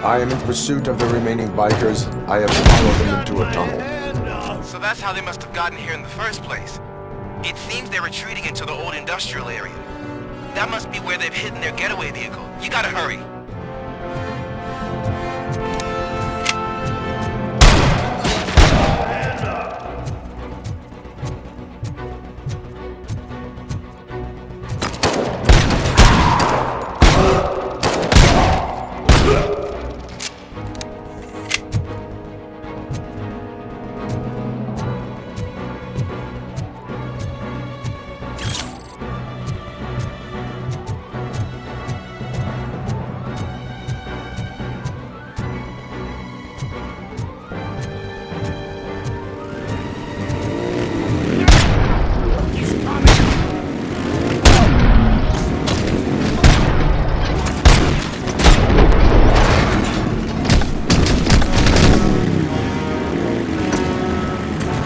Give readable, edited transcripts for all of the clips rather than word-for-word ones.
I am in pursuit of the remaining bikers. I have followed them into a tunnel. So that's how they must have gotten here in the first place. It seems they're retreating into the old industrial area. That must be where they've hidden their getaway vehicle. You gotta hurry.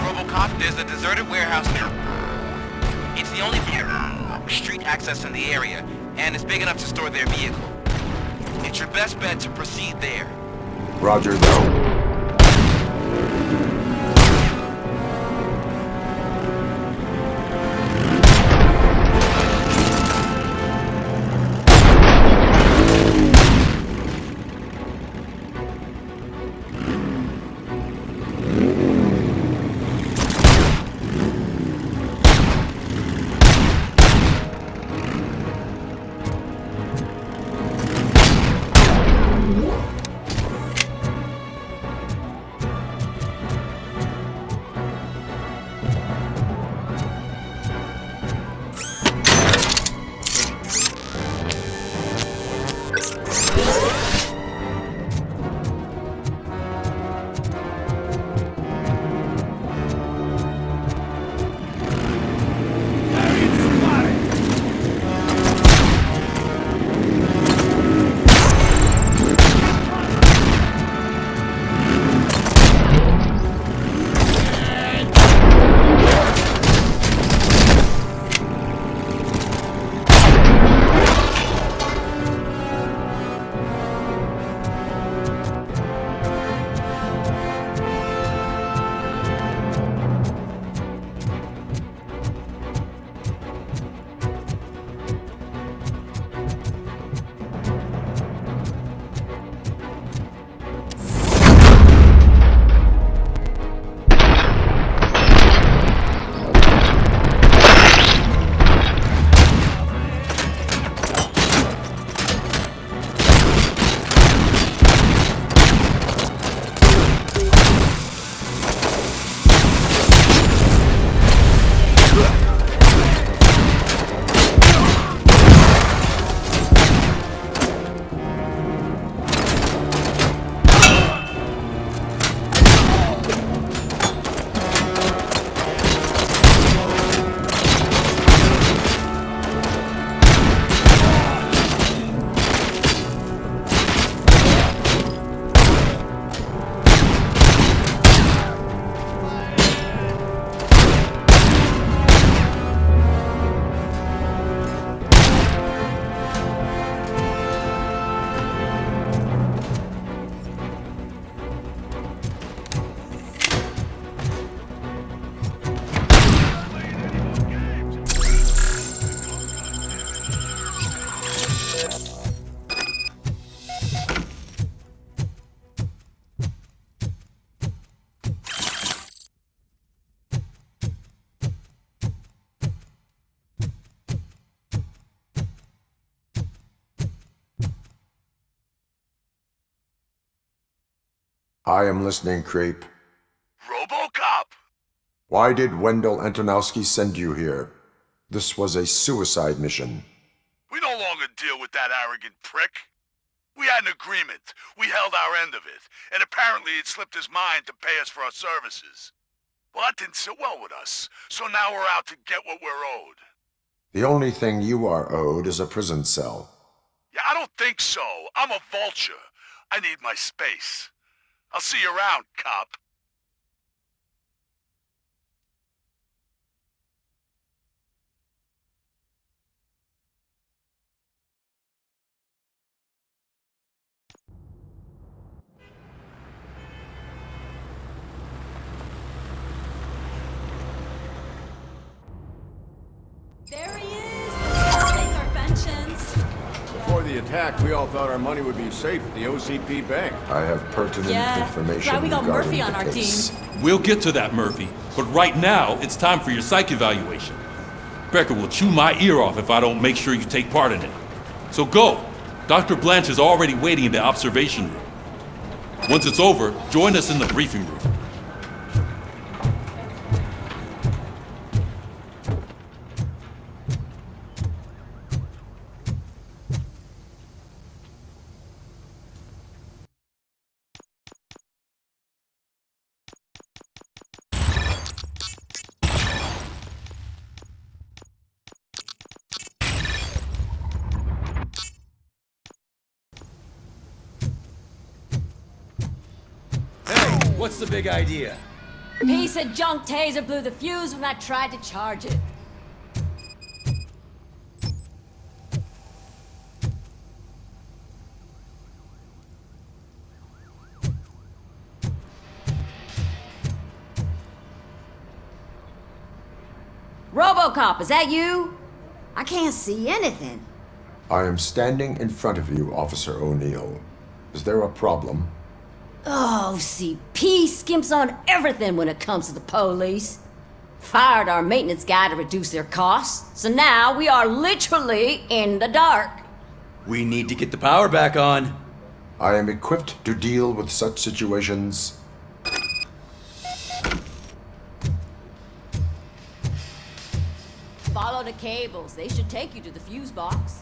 Robocop, there's a deserted warehouse now. It's the only street access in the area, and it's big enough to store their vehicle. It's your best bet to proceed there. Roger, though. I am listening, Creep. Robocop! Why did Wendell Antonowski send you here? This was a suicide mission. We no longer deal with that arrogant prick. We had an agreement. We held our end of it. And apparently it slipped his mind to pay us for our services. Well, that didn't sit well with us. So now we're out to get what we're owed. The only thing you are owed is a prison cell. Yeah, I don't think so. I'm a vulture. I need my space. I'll see you around, cop. There he is! Let's take our pensions. Before the attack, we all thought our money would be safe at the OCP bank. I have pertinent information Glad we got regarding Murphy the on our case. team. We'll get to that, Murphy. But right now, it's time for your psych evaluation. Becker will chew my ear off if I don't make sure you take part in it. So go. Dr. Blanche is already waiting in the observation room. Once it's over, join us in the briefing room. What's the big idea? Piece of junk taser blew the fuse when I tried to charge it. Robocop, is that you? I can't see anything. I am standing in front of you, Officer O'Neill. Is there a problem? Oh, CP skimps on everything when it comes to the police. Fired our maintenance guy to reduce their costs, so now we are literally in the dark. We need to get the power back on. I am equipped to deal with such situations. Follow the cables. They should take you to the fuse box.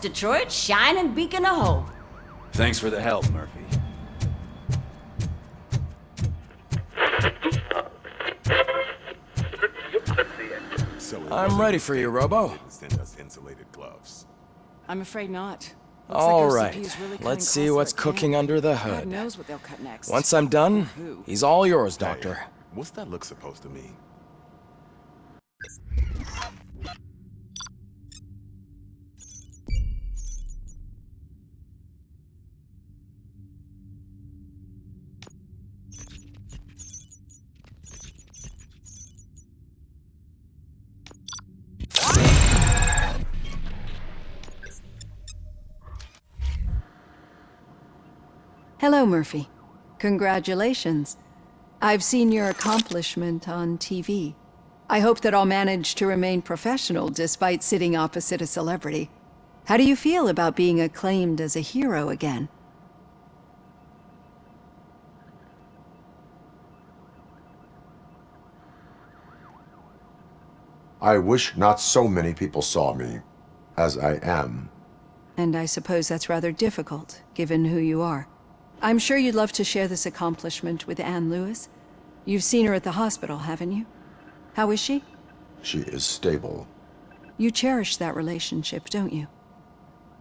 Detroit's shining beacon of hope. Thanks for the help, Murphy. I'm ready for you, Robo. Send us insulated gloves. I'm afraid not. All right, let's see what's cooking under the hood. God knows what they'll cut next. Once I'm done, he's all yours, Doctor. Hey, what's that look supposed to mean? Hello, Murphy. Congratulations. I've seen your accomplishment on TV. I hope that I'll manage to remain professional despite sitting opposite a celebrity. How do you feel about being acclaimed as a hero again? I wish not so many people saw me, as I am. And I suppose that's rather difficult, given who you are. I'm sure you'd love to share this accomplishment with Anne Lewis. You've seen her at the hospital, haven't you? How is she? She is stable. You cherish that relationship, don't you?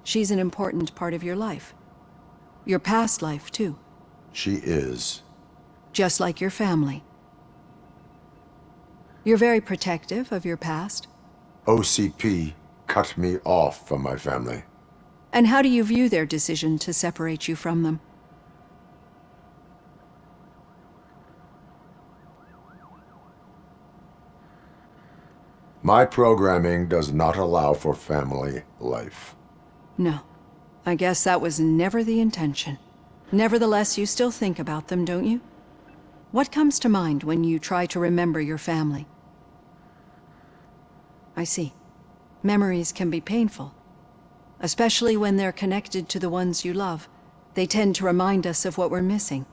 She's an important part of your life. Your past life, too. She is. Just like your family. You're very protective of your past. OCP cut me off from my family. And how do you view their decision to separate you from them? My programming does not allow for family life. No. I guess that was never the intention. Nevertheless, you still think about them, don't you? What comes to mind when you try to remember your family? I see. Memories can be painful. Especially when they're connected to the ones you love. They tend to remind us of what we're missing.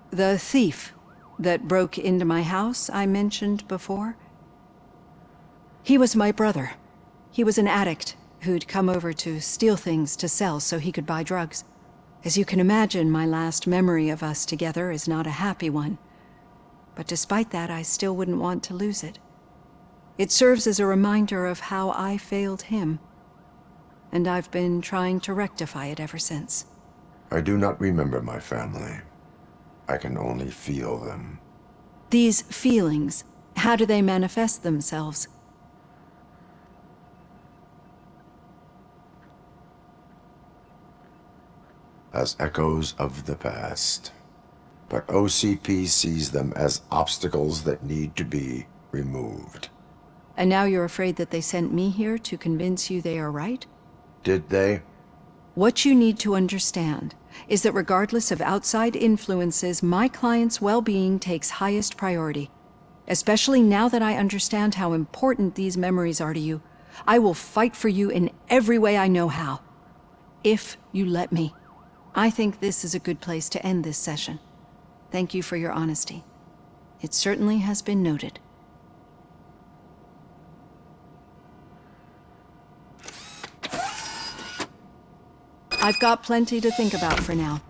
The thief that broke into my house I mentioned before? He was my brother. He was an addict who'd come over to steal things to sell so he could buy drugs. As you can imagine, my last memory of us together is not a happy one. But despite that, I still wouldn't want to lose it. It serves as a reminder of how I failed him. And I've been trying to rectify it ever since. I do not remember my family. I can only feel them. These feelings, how do they manifest themselves? As echoes of the past. But OCP sees them as obstacles that need to be removed. And now you're afraid that they sent me here to convince you they are right? Did they? What you need to understand is that regardless of outside influences, my client's well-being takes highest priority. Especially now that I understand how important these memories are to you, I will fight for you in every way I know how. If you let me. I think this is a good place to end this session. Thank you for your honesty. It certainly has been noted. I've got plenty to think about for now.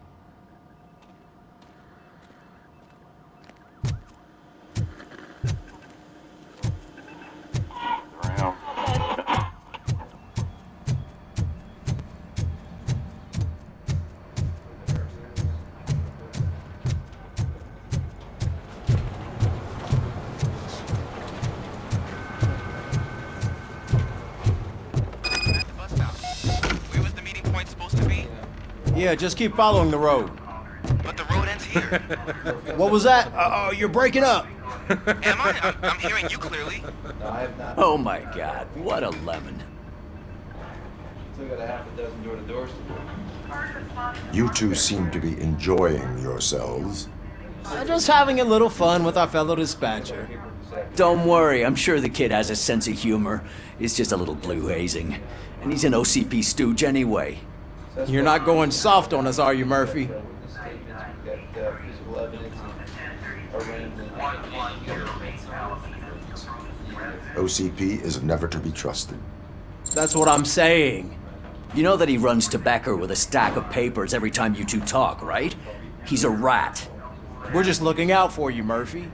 Yeah, just keep following the road. But the road ends here. What was that? Oh, you're breaking up. Am I? I'm hearing you clearly. Oh my god, what a lemon. Still got a half a dozen door-to-doors to do. You two seem to be enjoying yourselves. Just having a little fun with our fellow dispatcher. Don't worry, I'm sure the kid has a sense of humor. It's just a little blue hazing. And he's an OCP stooge anyway. You're not going soft on us, are you, Murphy? OCP is never to be trusted. That's what I'm saying. You know that he runs to Becker with a stack of papers every time you two talk, right? He's a rat. We're just looking out for you, Murphy.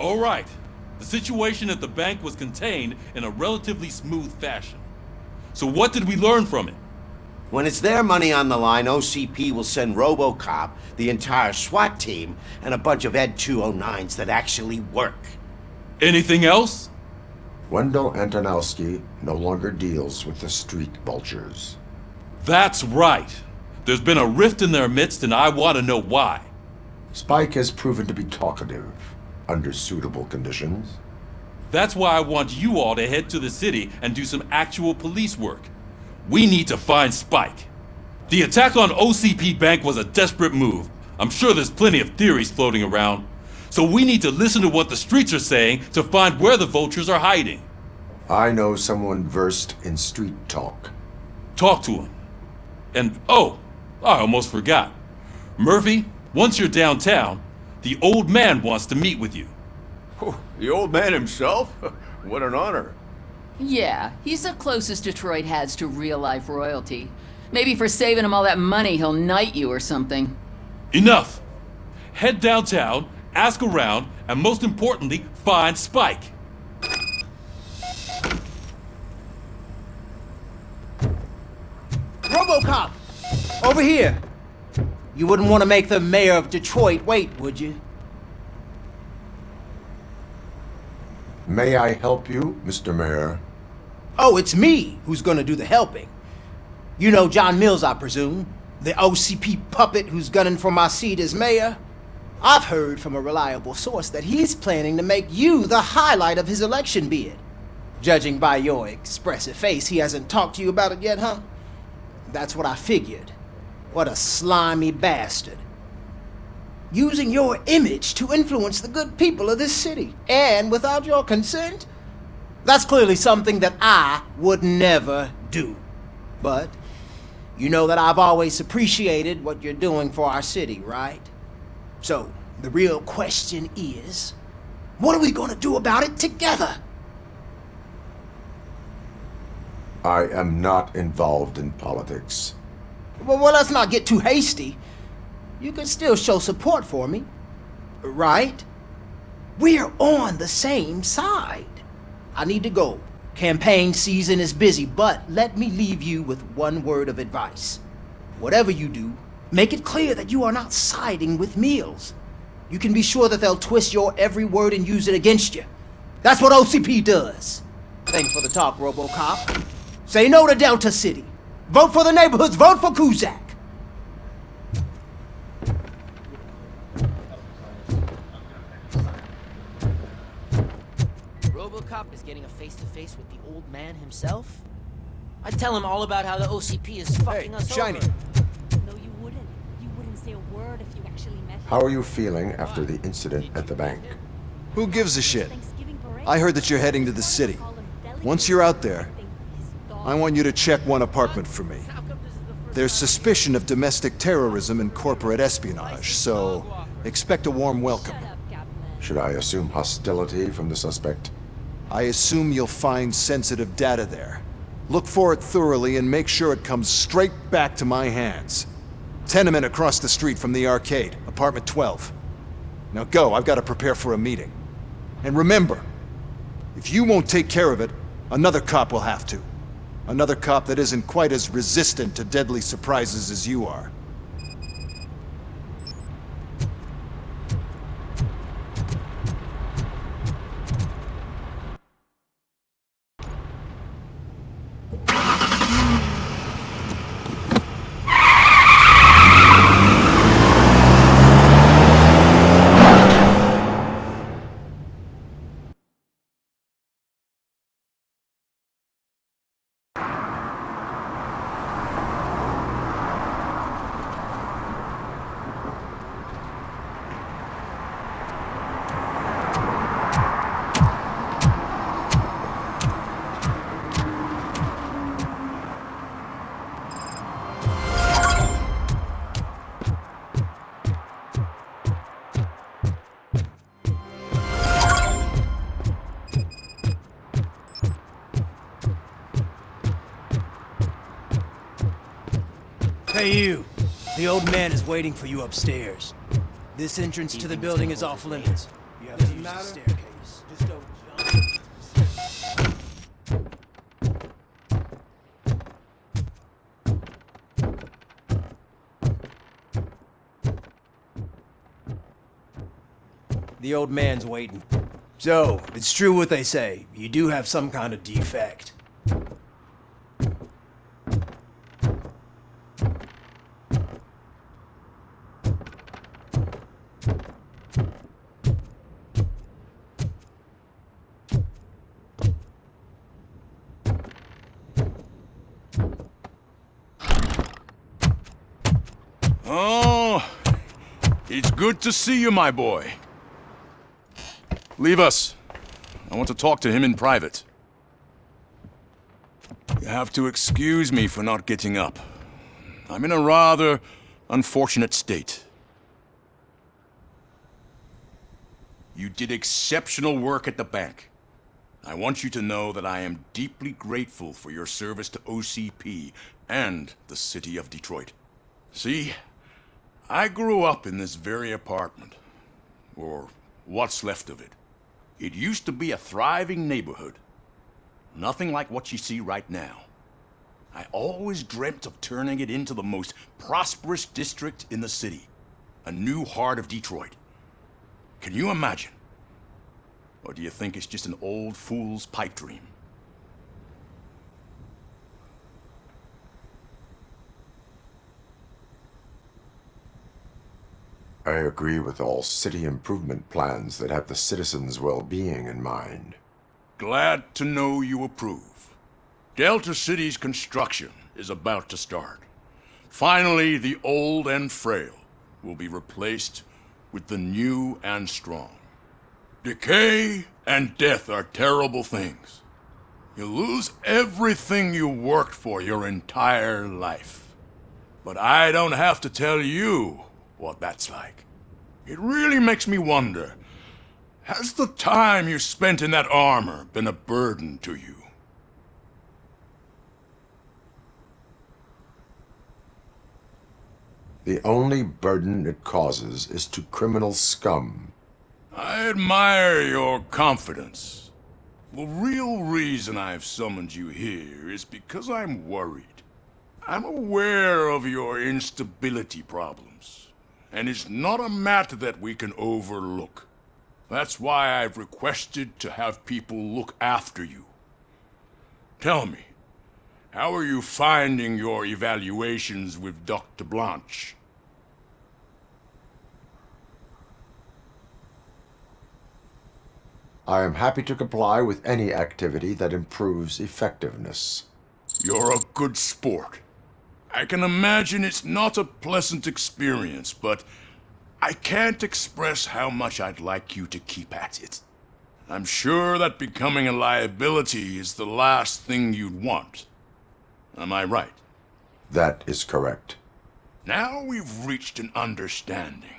All right. The situation at the bank was contained in a relatively smooth fashion. So what did we learn from it? When it's their money on the line, OCP will send Robocop, the entire SWAT team, and a bunch of Ed 209s that actually work. Anything else? Wendell Antonowski no longer deals with the street vultures. That's right. There's been a rift in their midst, and I want to know why. Spike has proven to be talkative under suitable conditions. That's why I want you all to head to the city and do some actual police work. We need to find Spike. The attack on OCP Bank was a desperate move. I'm sure there's plenty of theories floating around. So we need to listen to what the streets are saying to find where the vultures are hiding. I know someone versed in street talk. Talk to him. And oh, I almost forgot. Murphy, once you're downtown, the old man wants to meet with you. Oh, the old man himself? What an honor. Yeah, he's the closest Detroit has to real-life royalty. Maybe for saving him all that money, he'll knight you or something. Enough! Head downtown, ask around, and most importantly, find Spike. Robocop! Over here! You wouldn't want to make the mayor of Detroit wait, would you? May I help you, Mr. Mayor? Oh, it's me who's gonna do the helping. You know John Mills, I presume? The OCP puppet who's gunning for my seat as mayor? I've heard from a reliable source that he's planning to make you the highlight of his election bid. Judging by your expressive face, he hasn't talked to you about it yet, huh? That's what I figured. What a slimy bastard. Using your image to influence the good people of this city, and without your consent? That's clearly something that I would never do. But you know that I've always appreciated what you're doing for our city, right? So, the real question is, what are we gonna do about it together? I am not involved in politics. Well, let's not get too hasty. You can still show support for me, right? We're on the same side. I need to go. Campaign season is busy, but let me leave you with one word of advice. Whatever you do, make it clear that you are not siding with Mills. You can be sure that they'll twist your every word and use it against you. That's what OCP does. Thanks for the talk, Robocop. Say no to Delta City. Vote for the neighborhoods. Vote for Kuzak. Robocop is getting a face-to-face with the old man himself? I'd tell him all about how the OCP is fucking us Shiny. over. No, you wouldn't. You wouldn't say a word if you actually met him. How are you feeling after the incident at the bank? Who gives a shit? I heard that you're heading to the city. Once you're out there, I want you to check one apartment for me. There's suspicion of domestic terrorism and corporate espionage, so expect a warm welcome. Should I assume hostility from the suspect? I assume you'll find sensitive data there. Look for it thoroughly and make sure it comes straight back to my hands. Tenement across the street from the arcade, apartment 12. Now go, I've got to prepare for a meeting. And remember, if you won't take care of it, another cop will have to. Another cop that isn't quite as resistant to deadly surprises as you are. Hey you, the old man is waiting for you upstairs. This entrance to the building is off limits. You have to use the staircase. Just don't jump. The old man's waiting. So, it's true what they say. You do have some kind of defect. Oh, it's good to see you, my boy. Leave us. I want to talk to him in private. You have to excuse me for not getting up. I'm in a rather unfortunate state. You did exceptional work at the bank. I want you to know that I am deeply grateful for your service to OCP and the city of Detroit. See, I grew up in this very apartment, or what's left of it. It used to be a thriving neighborhood. Nothing like what you see right now. I always dreamt of turning it into the most prosperous district in the city. A new heart of Detroit. Can you imagine? Or do you think it's just an old fool's pipe dream? I agree with all city improvement plans that have the citizens' well-being in mind. Glad to know you approve. Delta City's construction is about to start. Finally, the old and frail will be replaced with the new and strong. Decay and death are terrible things. You lose everything you worked for your entire life. But I don't have to tell you what that's like. It really makes me wonder, has the time you spent in that armor been a burden to you? The only burden it causes is to criminal scum. I admire your confidence. The real reason I've summoned you here is because I'm worried. I'm aware of your instability problems, and it's not a matter that we can overlook. That's why I've requested to have people look after you. Tell me, how are you finding your evaluations with Dr. Blanche? I am happy to comply with any activity that improves effectiveness. You're a good sport. I can imagine it's not a pleasant experience, but I can't express how much I'd like you to keep at it. I'm sure that becoming a liability is the last thing you'd want. Am I right? That is correct. Now we've reached an understanding.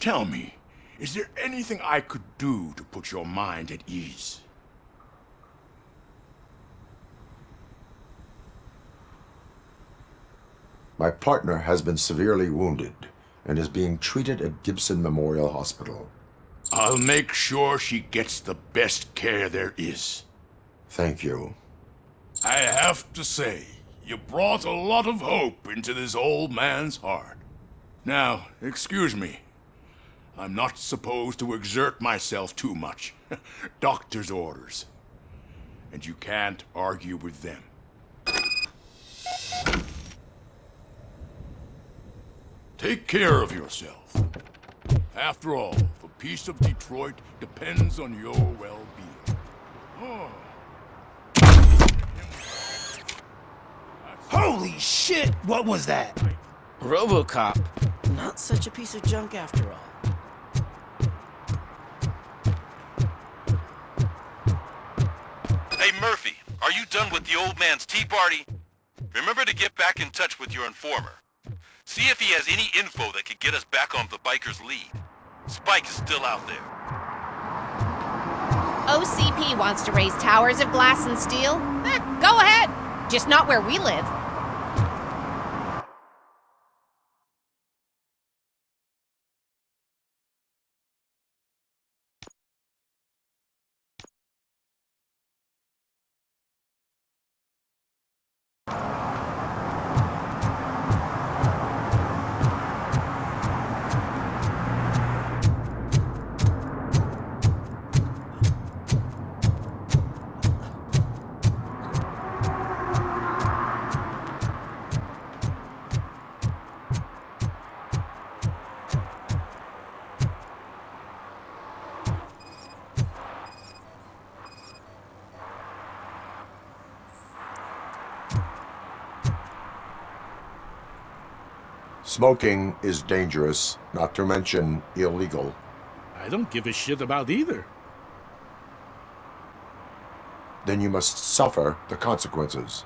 Tell me, is there anything I could do to put your mind at ease? My partner has been severely wounded and is being treated at Gibson Memorial Hospital. I'll make sure she gets the best care there is. Thank you. I have to say, you brought a lot of hope into this old man's heart. Now, excuse me. I'm not supposed to exert myself too much. Doctor's orders. And you can't argue with them. Take care of yourself. After all, the peace of Detroit depends on your well-being. Oh. Holy shit! What was that? Robocop. Not such a piece of junk after all. Hey, Murphy, are you done with the old man's tea party? Remember to get back in touch with your informer. See if he has any info that could get us back on the biker's lead. Spike is still out there. OCP wants to raise towers of glass and steel? Go ahead. Just not where we live. Smoking is dangerous, not to mention illegal. I don't give a shit about either. Then you must suffer the consequences.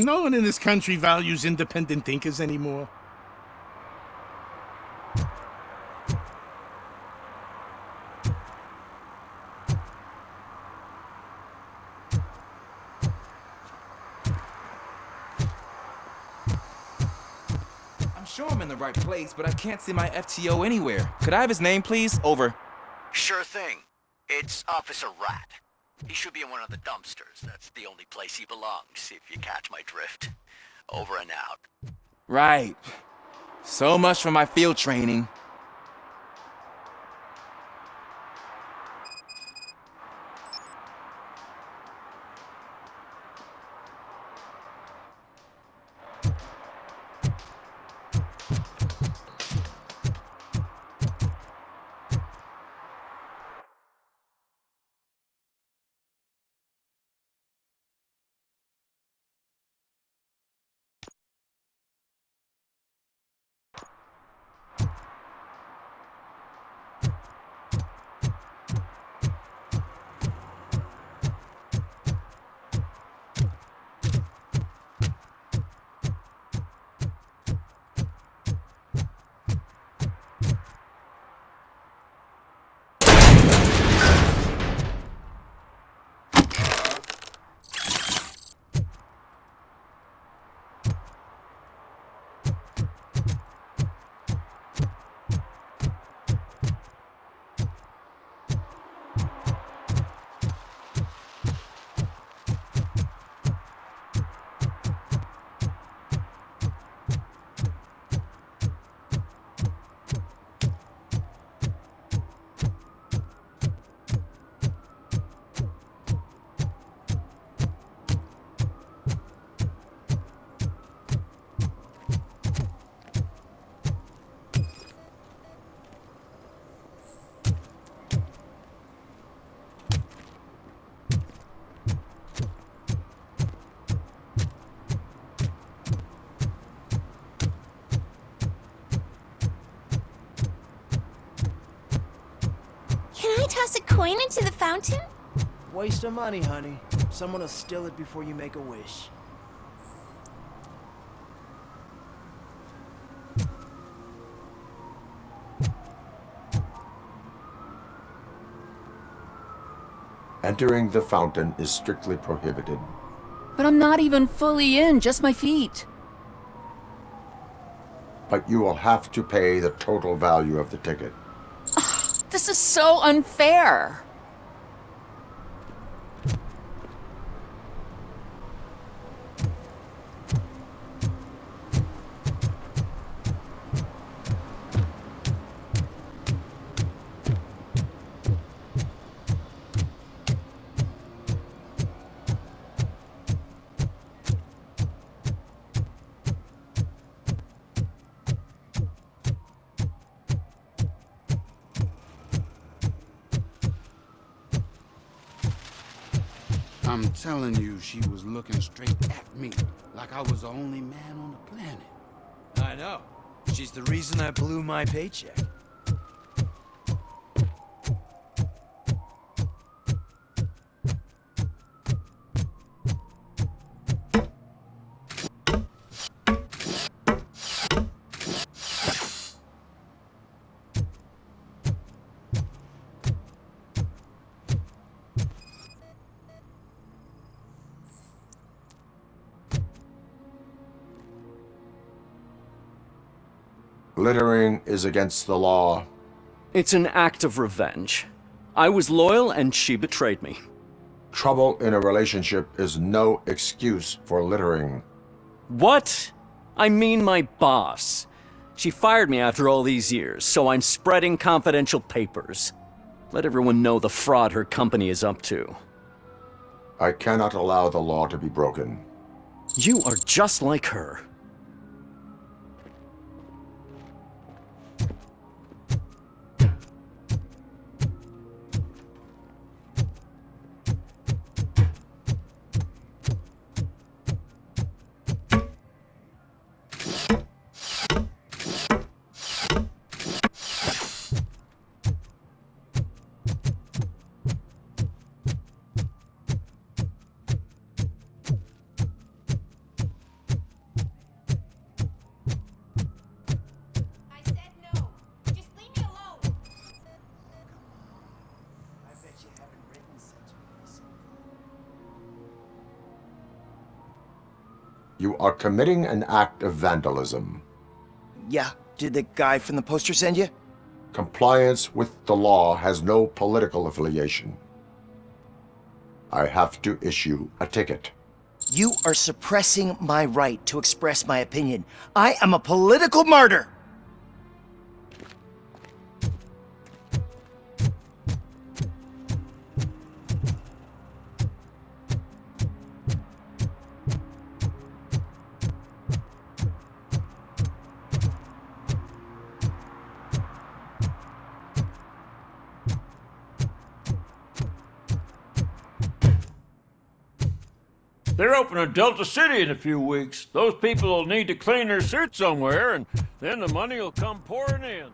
No one in this country values independent thinkers anymore. sure I'm in the right place, but I can't see my FTO anywhere. Could I have his name, please? Over. Sure thing. It's Officer Rat. He should be in one of the dumpsters. That's the only place he belongs, if you catch my drift. Over and out. Right. So much for my field training. Can I toss a coin into the fountain? Waste of money, honey. Someone will steal it before you make a wish. Entering the fountain is strictly prohibited. But I'm not even fully in, just my feet. But you will have to pay the total value of the ticket. This is so unfair. I'm telling you, she was looking straight at me, like I was the only man on the planet. I know. She's the reason I blew my paycheck. Littering is against the law. It's an act of revenge. I was loyal and she betrayed me. Trouble in a relationship is no excuse for littering. What? I mean my boss. She fired me after all these years, so I'm spreading confidential papers. Let everyone know the fraud her company is up to. I cannot allow the law to be broken. You are just like her. You are committing an act of vandalism. Yeah? Did the guy from the poster send you? Compliance with the law has no political affiliation. I have to issue a ticket. You are suppressing my right to express my opinion. I am a political martyr! They're opening Delta City in a few weeks. Those people will need to clean their suits somewhere, and then the money will come pouring in.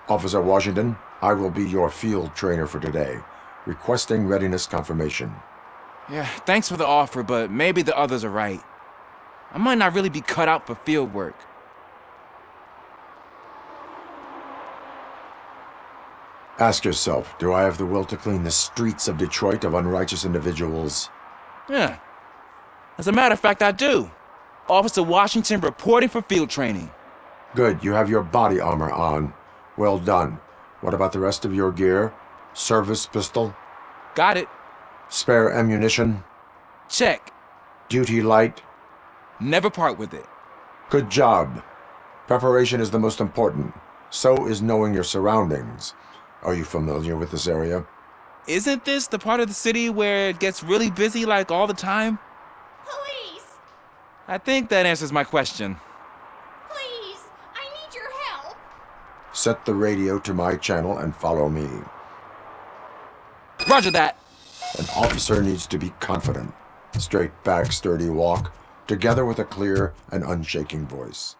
Officer Washington, I will be your field trainer for today. Requesting readiness confirmation. Yeah, thanks for the offer, but maybe the others are right. I might not really be cut out for field work. Ask yourself, do I have the will to clean the streets of Detroit of unrighteous individuals? Yeah. As a matter of fact, I do. Officer Washington reporting for field training. Good, you have your body armor on. Well done. What about the rest of your gear? Service pistol? Got it. Spare ammunition? Check. Duty light? Never part with it. Good job. Preparation is the most important. So is knowing your surroundings. Are you familiar with this area? Isn't this the part of the city where it gets really busy like all the time? Police! I think that answers my question. Please! I need your help! Set the radio to my channel and follow me. Roger that! An officer needs to be confident. Straight back, sturdy walk, together with a clear and unshaking voice.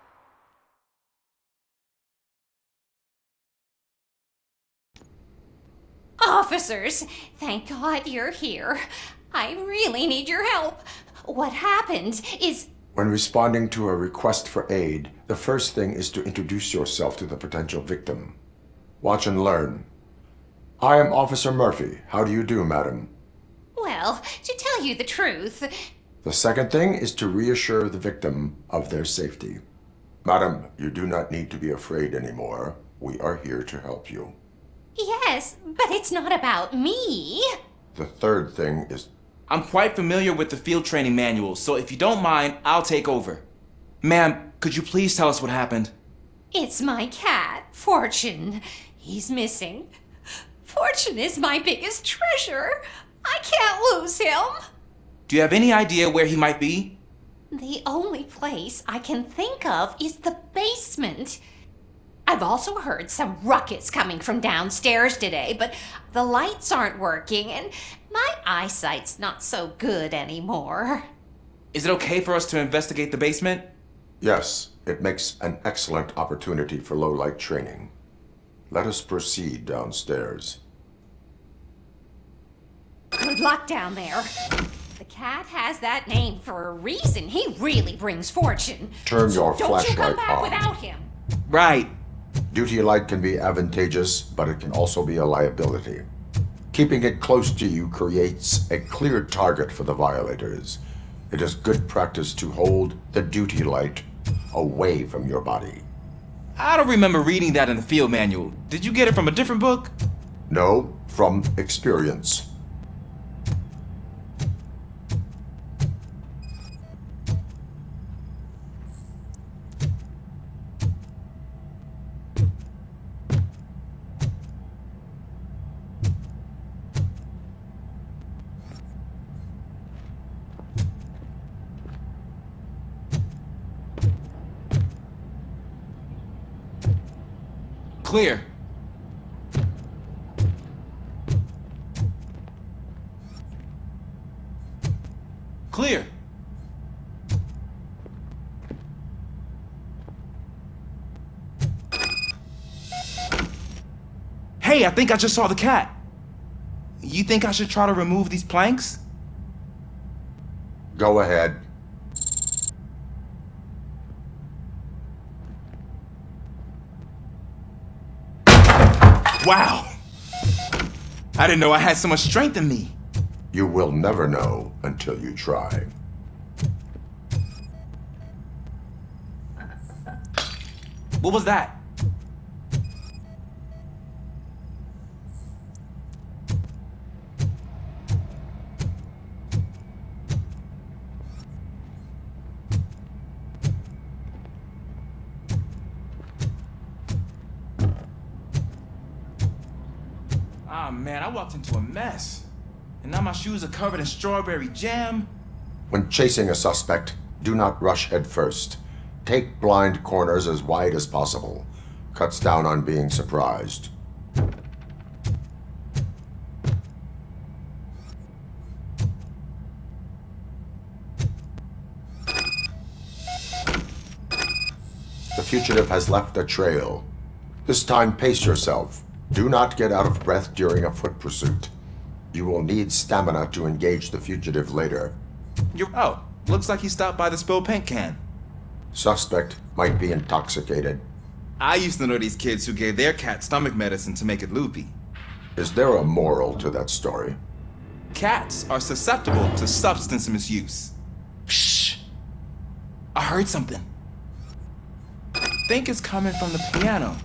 Officers, thank God you're here. I really need your help. What happened is... When responding to a request for aid, the first thing is to introduce yourself to the potential victim. Watch and learn. I am Officer Murphy. How do you do, madam? Well, to tell you the truth... The second thing is to reassure the victim of their safety. Madam, you do not need to be afraid anymore. We are here to help you. Yes, but it's not about me. The third thing is... I'm quite familiar with the field training manual, so if you don't mind, I'll take over. Ma'am, could you please tell us what happened? It's my cat, Fortune. He's missing. Fortune is my biggest treasure. I can't lose him. Do you have any idea where he might be? The only place I can think of is the basement. I've also heard some ruckus coming from downstairs today, but the lights aren't working and my eyesight's not so good anymore. Is it okay for us to investigate the basement? Yes, it makes an excellent opportunity for low-light training. Let us proceed downstairs. Good luck down there. The cat has that name for a reason. He really brings fortune. Turn your Don't you come flashlight back on. without him. Right. Duty light can be advantageous, but it can also be a liability. Keeping it close to you creates a clear target for the violators. It is good practice to hold the duty light away from your body. I don't remember reading that in the field manual. Did you get it from a different book? No, from experience. Clear. Clear. Hey, I think I just saw the cat. You think I should try to remove these planks? Go ahead. Wow! I didn't know I had so much strength in me. You will never know until you try. What was that? Ah, man, I walked into a mess. And now my shoes are covered in strawberry jam. When chasing a suspect, do not rush head first. Take blind corners as wide as possible. Cuts down on being surprised. The fugitive has left a trail. This time, pace yourself. Do not get out of breath during a foot pursuit. You will need stamina to engage the fugitive later. You're out. Looks like he stopped by the spilled paint can. Suspect might be intoxicated. I used to know these kids who gave their cat stomach medicine to make it loopy. Is there a moral to that story? Cats are susceptible to substance misuse. Shh! I heard something. Think it's coming from the piano.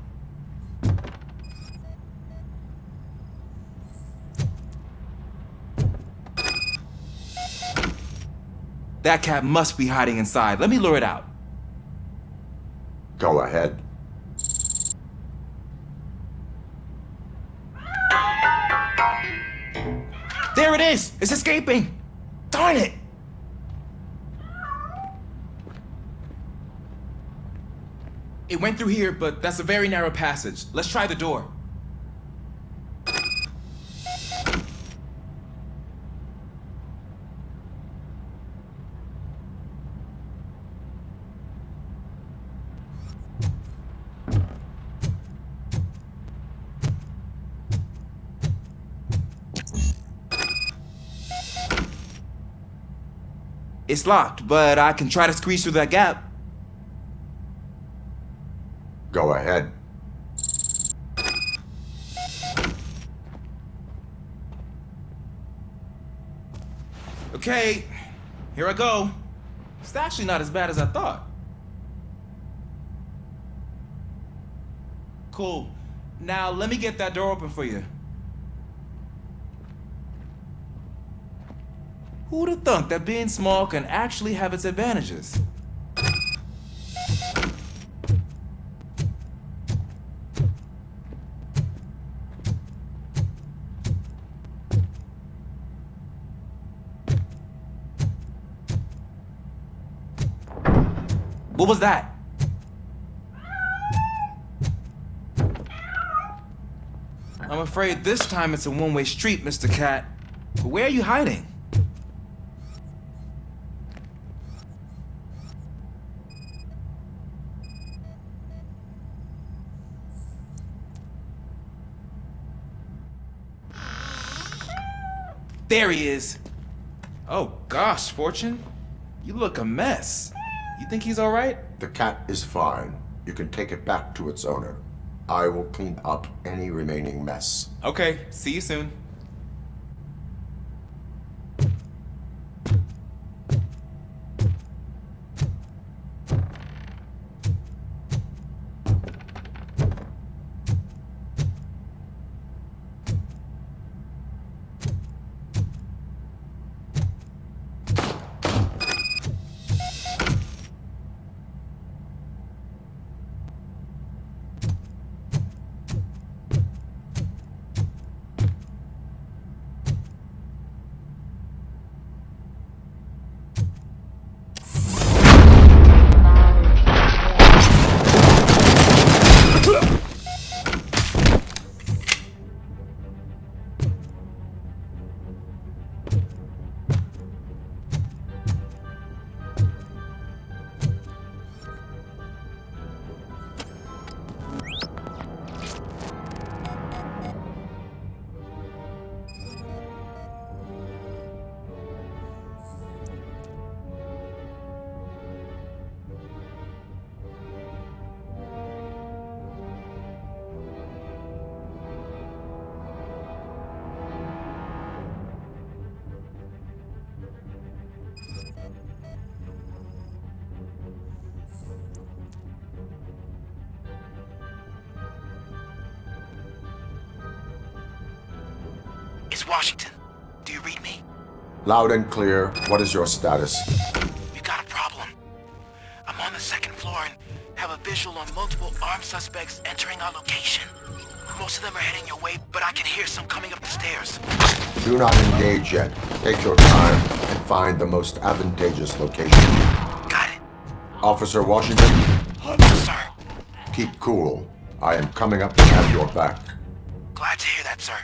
That cat must be hiding inside. Let me lure it out. Go ahead. There it is! It's escaping! Darn it! It went through here, but that's a very narrow passage. Let's try the door. It's locked, but I can try to squeeze through that gap. Go ahead. Okay, here I go. It's actually not as bad as I thought. Cool. Now let me get that door open for you. Who'd have thunk that being small can actually have its advantages? What was that? I'm afraid this time it's a one-way street, Mr. Cat. But where are you hiding? There he is. Oh gosh, Fortune. You look a mess. You think he's all right? The cat is fine. You can take it back to its owner. I will clean up any remaining mess. Okay, see you soon. It's Washington. Do you read me? Loud and clear. What is your status? We got a problem. I'm on the second floor and have a visual on multiple armed suspects entering our location. Most of them are heading your way, but I can hear some coming up the stairs. Do not engage yet. Take your time and find the most advantageous location. Got it. Officer Washington? Sir. Keep cool. I am coming up to have your back. Glad to hear that, sir.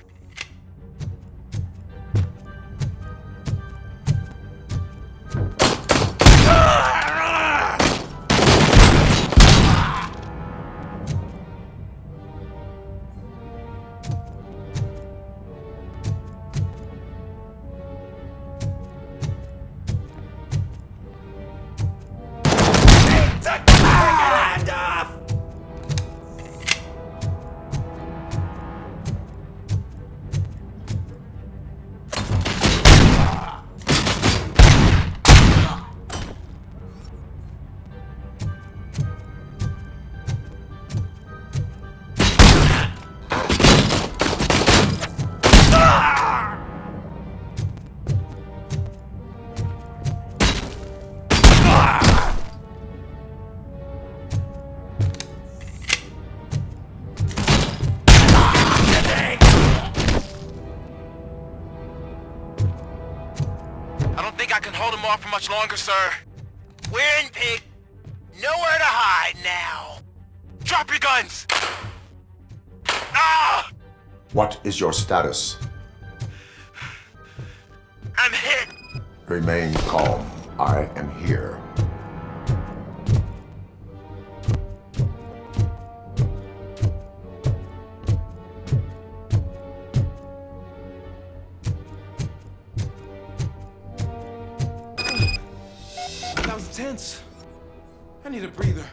For much longer, sir. We're in, pig. Nowhere to hide now. Drop your guns! Ah! What is your status? I'm hit. Remain calm. I am here. Tense. I need a breather.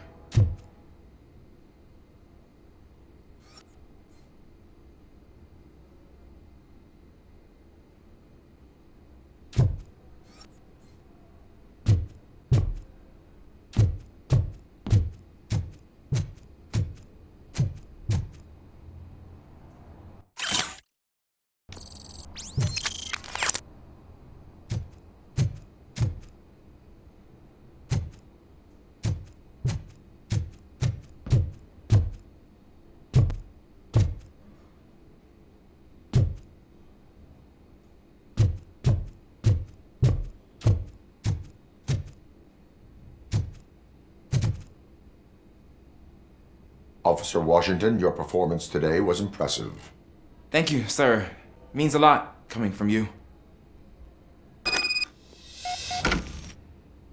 Officer Washington, your performance today was impressive. Thank you, sir. Means a lot coming from you.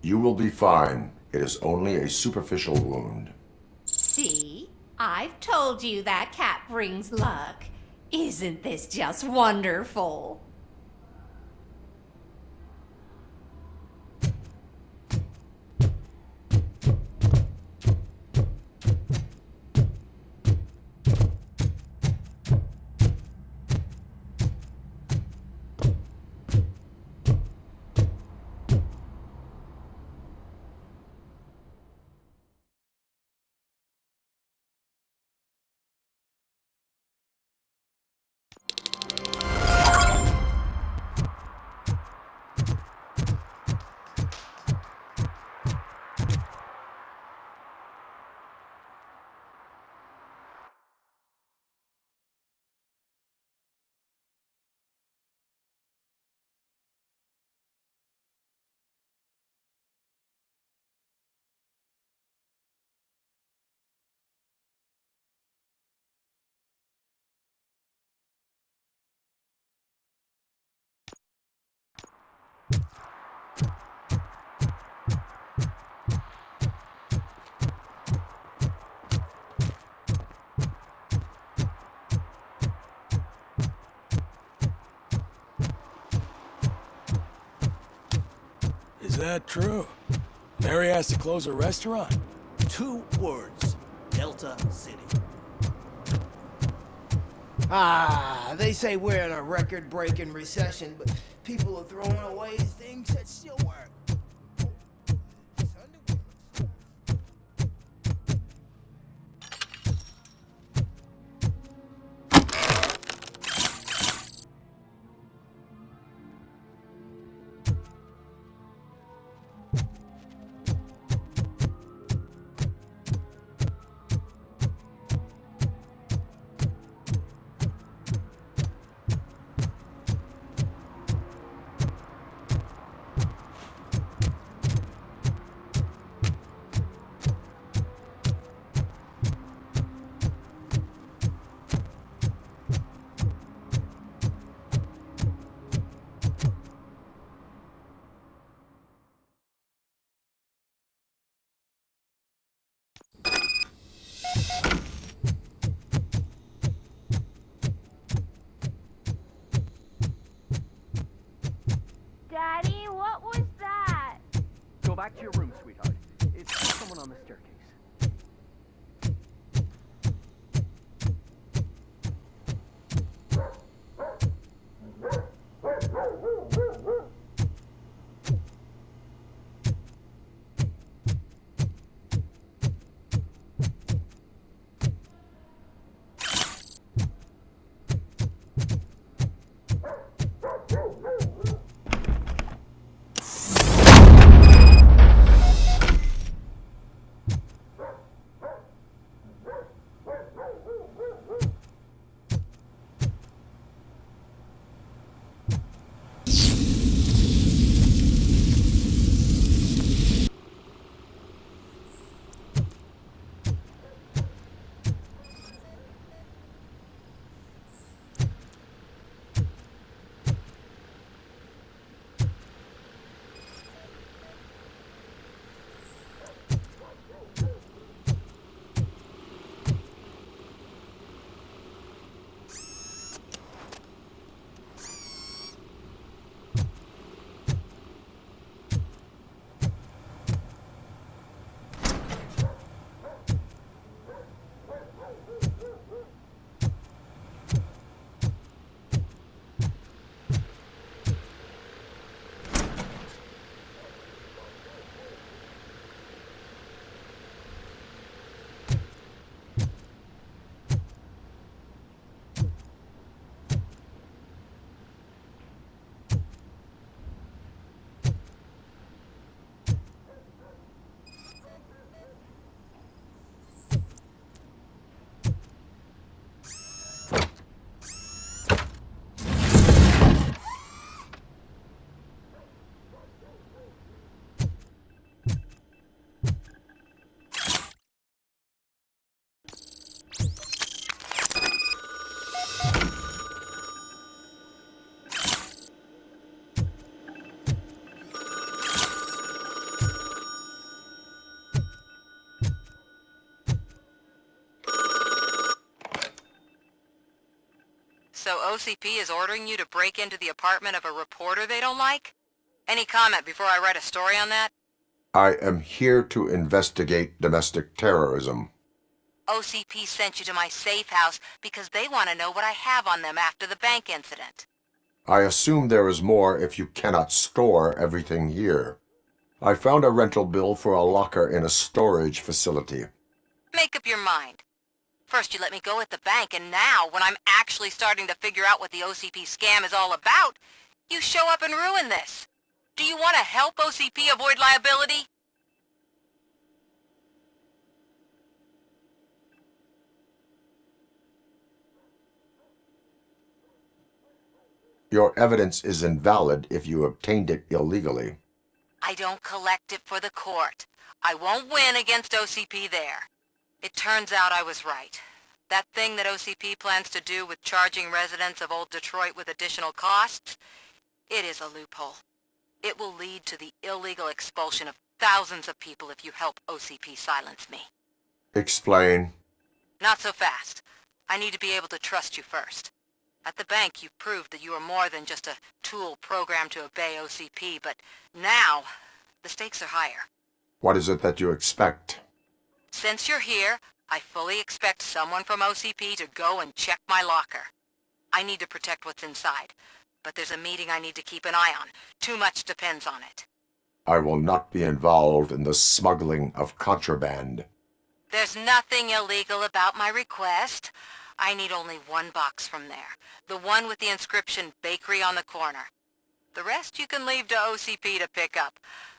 You will be fine. It is only a superficial wound. See? I've told you that cat brings luck. Isn't this just wonderful? that true? Mary has to close her restaurant? 2 words. Delta City. Ah, they say we're in a record-breaking recession, but people are throwing away things that still work. Daddy, what was that? Go back to your room, sweetheart. It's someone on the staircase. So OCP is ordering you to break into the apartment of a reporter they don't like? Any comment before I write a story on that? I am here to investigate domestic terrorism. OCP sent you to my safe house because they want to know what I have on them after the bank incident. I assume there is more if you cannot store everything here. I found a rental bill for a locker in a storage facility. Make up your mind. First you let me go at the bank, and now, when I'm actually starting to figure out what the OCP scam is all about, you show up and ruin this. Do you want to help OCP avoid liability? Your evidence is invalid if you obtained it illegally. I don't collect it for the court. I won't win against OCP there. It turns out I was right. That thing that OCP plans to do with charging residents of Old Detroit with additional costs, it is a loophole. It will lead to the illegal expulsion of thousands of people if you help OCP silence me. Explain. Not so fast. I need to be able to trust you first. At the bank, you've proved that you are more than just a tool programmed to obey OCP, but now The stakes are higher. What is it that you expect? Since you're here, I fully expect someone from OCP to go and check my locker. I need to protect what's inside, but there's a meeting I need to keep an eye on. Too much depends on it. I will not be involved in the smuggling of contraband. There's nothing illegal about my request. I need only one box from there. The one with the inscription Bakery on the corner. The rest you can leave to OCP to pick up.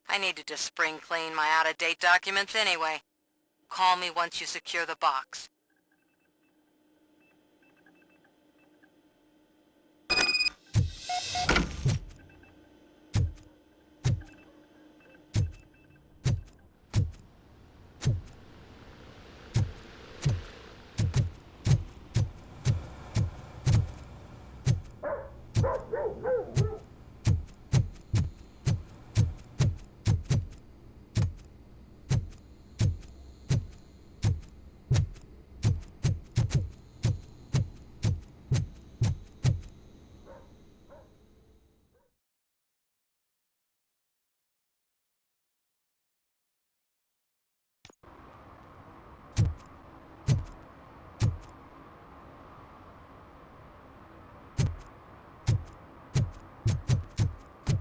I need to just spring clean my out-of-date documents anyway. Call me once you secure the box.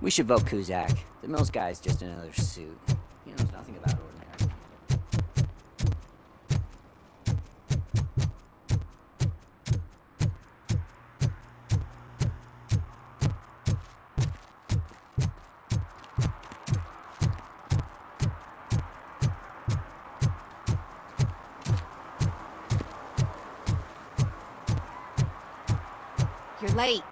We should vote Kuzak. The Mills guy's just another suit. He knows nothing about ordinary. You're late.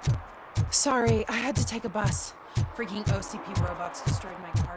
Sorry, I had to take a bus. Freaking OCP robots destroyed my car.